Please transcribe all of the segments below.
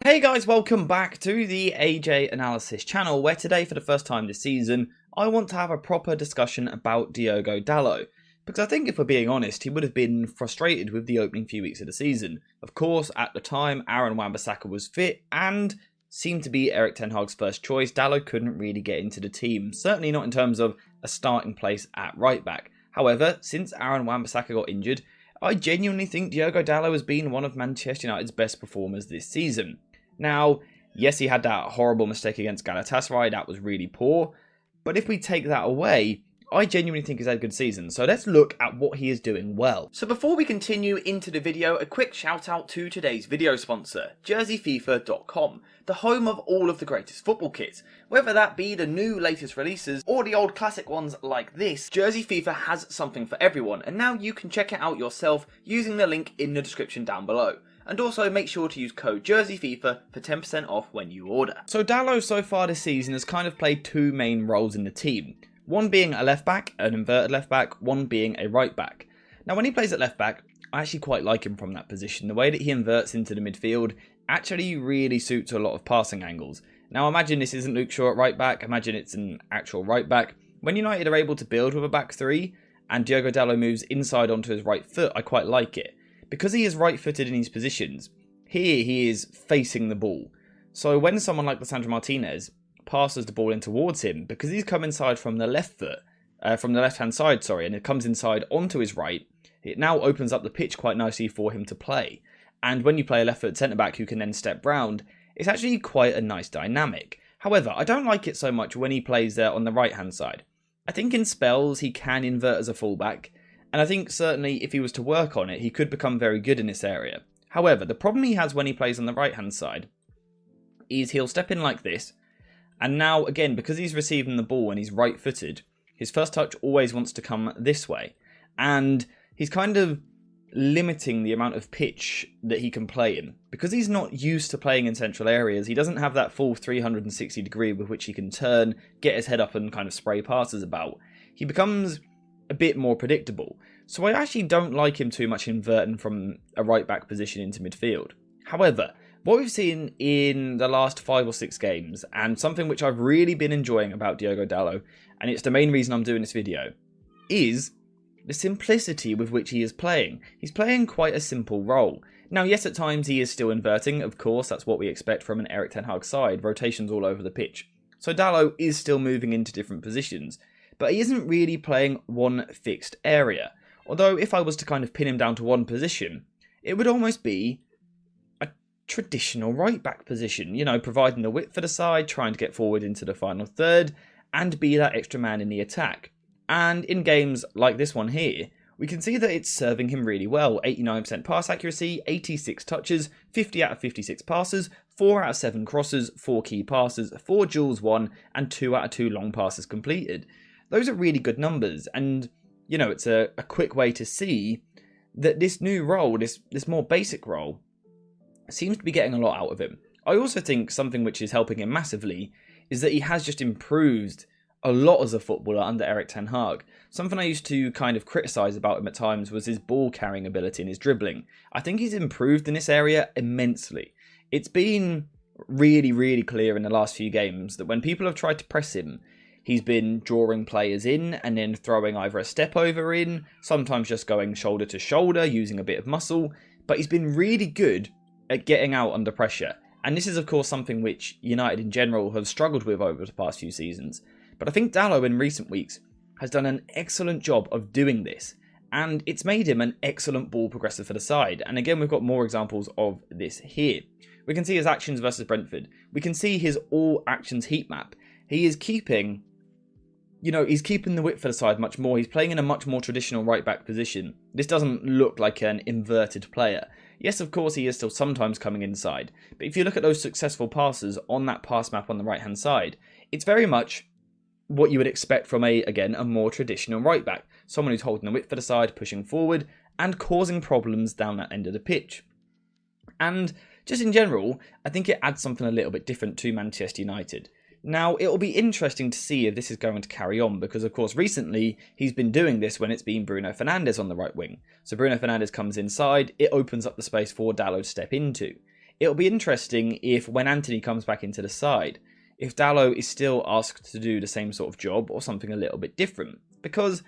Hey guys, welcome back to the AJ Analysis channel, where today for the first time this season, I want to have a proper discussion about Diogo DALOT. Because I think if we're being honest, he would have been frustrated with the opening few weeks of the season. Of course, at the time, Aaron Wan-Bissaka was fit and seemed to be Erik ten Hag's first choice. DALOT couldn't really get into the team, certainly not in terms of a starting place at right back. However, since Aaron Wan-Bissaka got injured, I genuinely think Diogo DALOT has been one of Manchester United's best performers this season. Now, yes, he had that horrible mistake against Galatasaray, that was really poor, but if we take that away, I genuinely think he's had a good season, so let's look at what he is doing well. So before we continue into the video, a quick shout out to today's video sponsor, JerseyFifa.com, the home of all of the greatest football kits. Whether that be the new latest releases or the old classic ones like this, Jersey FIFA has something for everyone, and now you can check it out yourself using the link in the description down below. And also make sure to use code JerseyFifa for 10% off when you order. So DALOT so far this season has kind of played two main roles in the team. One being a left back, an inverted left back, one being a right back. Now when he plays at left back, I actually quite like him from that position. The way that he inverts into the midfield actually really suits a lot of passing angles. Now imagine this isn't Luke Shaw at right back, imagine it's an actual right back. When United are able to build with a back three and Diogo DALOT moves inside onto his right foot, I quite like it. Because he is right-footed in these positions, here he is facing the ball. So when someone like Lisandro Martinez passes the ball in towards him, because he's come inside from the left foot, from the left-hand side, and it comes inside onto his right, it now opens up the pitch quite nicely for him to play. And when you play a left-foot centre-back who can then step round, it's actually quite a nice dynamic. However, I don't like it so much when he plays there on the right-hand side. I think in spells he can invert as a fullback, and I think certainly if he was to work on it, he could become very good in this area. However, the problem he has when he plays on the right-hand side is he'll step in like this, and now, again, because he's receiving the ball and he's right-footed, his first touch always wants to come this way. And he's kind of limiting the amount of pitch that he can play in. Because he's not used to playing in central areas, he doesn't have that full 360 degree with which he can turn, get his head up and kind of spray passes about. He becomes a bit more predictable. So I actually don't like him too much inverting from a right back position into midfield. However, what we've seen in the last 5 or 6 games, and something which I've really been enjoying about Diogo DALOT, and it's the main reason I'm doing this video, is the simplicity with which he is playing. He's playing quite a simple role. Now yes, at times he is still inverting, of course, that's what we expect from an Erik ten Hag side, rotations all over the pitch. So DALOT is still moving into different positions, but he isn't really playing one fixed area. Although if I was to kind of pin him down to one position, it would almost be a traditional right back position, you know, providing the width for the side, trying to get forward into the final third, and be that extra man in the attack. And in games like this one here, we can see that it's serving him really well. 89% pass accuracy, 86 touches, 50 out of 56 passes, 4 out of 7 crosses, 4 key passes, 4 duels won, and 2 out of 2 long passes completed. Those are really good numbers, and, you know, it's a quick way to see that this new role, this more basic role, seems to be getting a lot out of him. I also think something which is helping him massively is that he has just improved a lot as a footballer under Erik ten Hag. Something I used to kind of criticise about him at times was his ball carrying ability and his dribbling. I think he's improved in this area immensely. It's been really, really clear in the last few games that when people have tried to press him, he's been drawing players in and then throwing either a step over in, sometimes just going shoulder to shoulder, using a bit of muscle, but he's been really good at getting out under pressure. And this is of course something which United in general have struggled with over the past few seasons. But I think DALOT in recent weeks has done an excellent job of doing this, and it's made him an excellent ball progressor for the side. And again, we've got more examples of this here. We can see his actions versus Brentford. We can see his all actions heat map. He is keeping, you know, he's keeping the width for the side much more. He's playing in a much more traditional right back position. This doesn't look like an inverted player. Yes, of course, he is still sometimes coming inside. But if you look at those successful passes on that pass map on the right hand side, it's very much what you would expect from again, a more traditional right back. Someone who's holding the width for the side, pushing forward, and causing problems down that end of the pitch. And just in general, I think it adds something a little bit different to Manchester United. Now, it'll be interesting to see if this is going to carry on, because of course recently he's been doing this when it's been Bruno Fernandes on the right wing. So Bruno Fernandes comes inside, it opens up the space for DALOT to step into. it'll be interesting if when Antony comes back into the side, if Dalot is still asked to do the same sort of job or something a little bit different. Because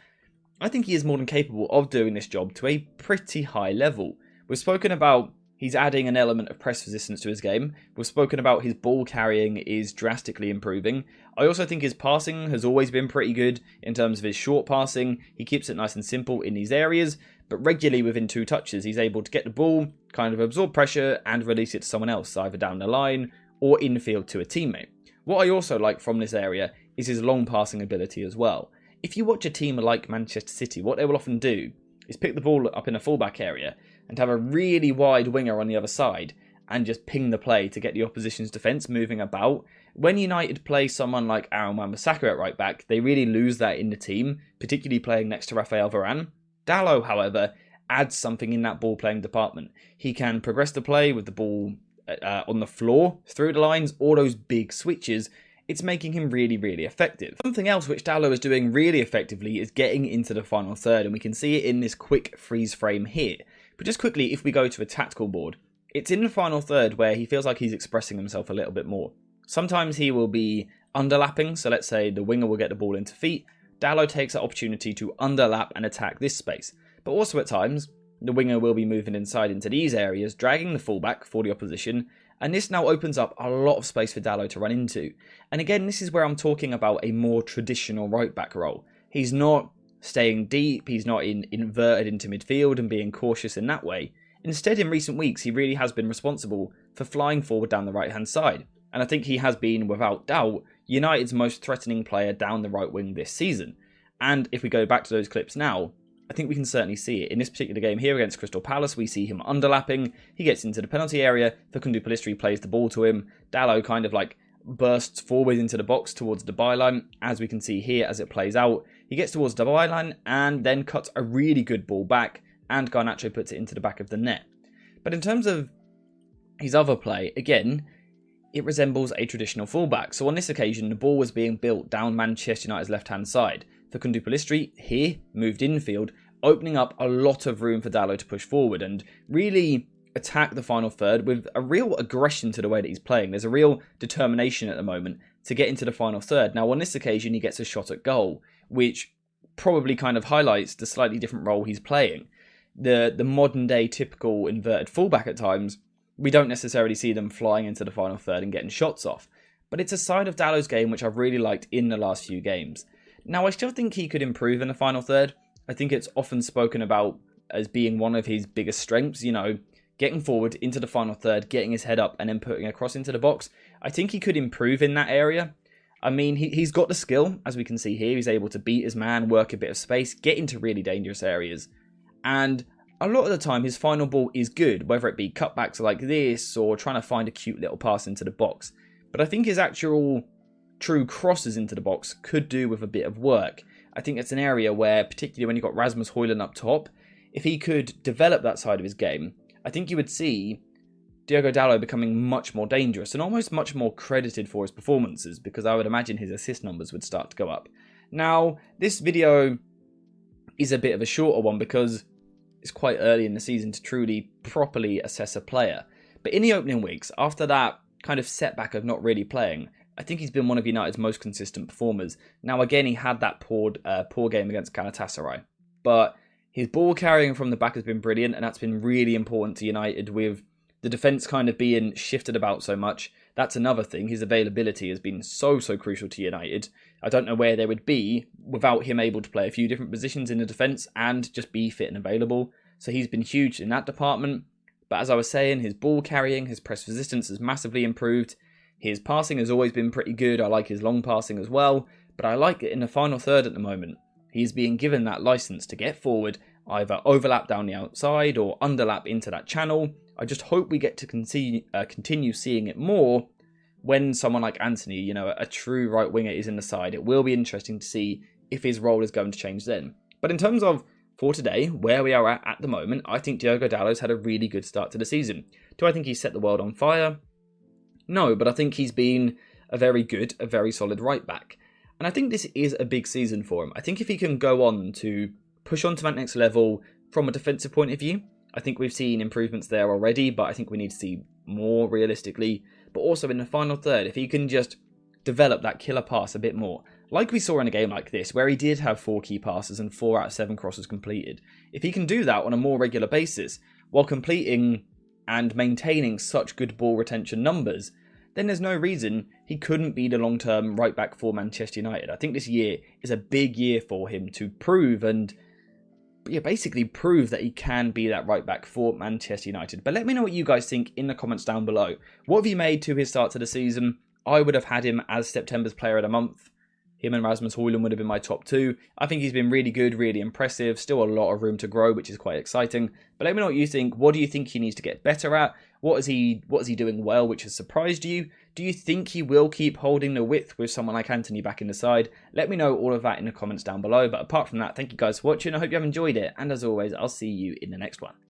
I think he is more than capable of doing this job to a pretty high level. We've spoken about he's adding an element of press resistance to his game. We've spoken about his ball carrying is drastically improving. I also think his passing has always been pretty good in terms of his short passing. He keeps it nice and simple in these areas, but regularly within 2 touches, he's able to get the ball, kind of absorb pressure, and release it to someone else, either down the line or infield to a teammate. What I also like from this area is his long passing ability as well. If you watch a team like Manchester City, what they will often do is pick the ball up in a fullback area and have a really wide winger on the other side and just ping the play to get the opposition's defence moving about. When United play someone like Aaron Wan-Bissaka at right back, they really lose that in the team, particularly playing next to Rafael Varane. Dalot, however, adds something in that ball playing department. He can progress the play with the ball on the floor, through the lines, all those big switches. It's making him really, really effective. Something else which Dalot is doing really effectively is getting into the final third, and we can see it in this quick freeze frame here. But just quickly, if we go to a tactical board, it's in the final third where he feels like he's expressing himself a little bit more. Sometimes he will be underlapping, so let's say the winger will get the ball into feet. Dalot takes that opportunity to underlap and attack this space. But also at times, the winger will be moving inside into these areas, dragging the fullback for the opposition, and this now opens up a lot of space for Dalot to run into. And again, this is where I'm talking about a more traditional right-back role. He's not staying deep, he's not inverted into midfield and being cautious in that way. Instead, in recent weeks, he really has been responsible for flying forward down the right-hand side. And I think he has been, without doubt, United's most threatening player down the right wing this season. And if we go back to those clips now, I think we can certainly see it. In this particular game here against Crystal Palace, we see him underlapping. He gets into the penalty area. Facundo Pellistri plays the ball to him. Dalot kind of like bursts forward into the box towards the byline, as we can see here as it plays out. He gets towards the byline and then cuts a really good ball back, and Garnacho puts it into the back of the net. But in terms of his other play, again, it resembles a traditional fullback. So on this occasion, the ball was being built down Manchester United's left-hand side. Facundo Pellistri here moved infield, opening up a lot of room for Dalot to push forward and really attack the final third with a real aggression to the way that he's playing. There's a real determination at the moment to get into the final third. Now, on this occasion, he gets a shot at goal, which probably kind of highlights the slightly different role he's playing. The modern-day typical inverted fullback at times, we don't necessarily see them flying into the final third and getting shots off. But it's a side of Dalot's game which I've really liked in the last few games. Now, I still think he could improve in the final third. I think it's often spoken about as being one of his biggest strengths, you know, getting forward into the final third, getting his head up and then putting a cross into the box. I think he could improve in that area. I mean, he's got the skill, as we can see here. He's able to beat his man, work a bit of space, get into really dangerous areas. And a lot of the time, his final ball is good, whether it be cutbacks like this or trying to find a cute little pass into the box. But I think his actual true crosses into the box could do with a bit of work. I think it's an area where, particularly when you've got Rasmus Højlund up top, if he could develop that side of his game, I think you would see Diogo Dalot becoming much more dangerous and almost much more credited for his performances, because I would imagine his assist numbers would start to go up. Now, this video is a bit of a shorter one because it's quite early in the season to truly properly assess a player. But in the opening weeks, after that kind of setback of not really playing, I think he's been one of United's most consistent performers. Now, again, he had that poor game against Galatasaray, but his ball carrying from the back has been brilliant, and that's been really important to United with the defence kind of being shifted about so much. That's another thing. His availability has been so crucial to United. I don't know where they would be without him able to play a few different positions in the defence and just be fit and available. So he's been huge in that department. But as I was saying, his ball carrying, his press resistance has massively improved. His passing has always been pretty good. I like his long passing as well. But I like it in the final third at the moment. He's being given that licence to get forward, either overlap down the outside or underlap into that channel. I just hope we get to continue seeing it more when someone like Antony, you know, a true right winger, is in the side. It will be interesting to see if his role is going to change then. But in terms of, for today, where we are at the moment, I think Diogo Dalot's had a really good start to the season. Do I think he's set the world on fire? No, but I think he's been a very good, a very solid right back. And I think this is a big season for him. I think if he can go on to push on to that next level from a defensive point of view, I think we've seen improvements there already, but I think we need to see more realistically, but also in the final third, if he can just develop that killer pass a bit more, like we saw in a game like this, where he did have 4 key passes and 4 out of 7 crosses completed. If he can do that on a more regular basis, while completing and maintaining such good ball retention numbers, then there's no reason he couldn't be the long-term right-back for Manchester United. I think this year is a big year for him to prove and basically prove that he can be that right-back for Manchester United. But let me know what you guys think in the comments down below. What have you made to his start to the season? I would have had him as September's Player of the Month. Him and Rasmus Højlund would have been my top 2. I think he's been really good, really impressive. Still a lot of room to grow, which is quite exciting. But let me know what you think. What do you think he needs to get better at? What is he doing well, which has surprised you? Do you think he will keep holding the width with someone like Antony back in the side? Let me know all of that in the comments down below. But apart from that, thank you guys for watching. I hope you have enjoyed it. And as always, I'll see you in the next one.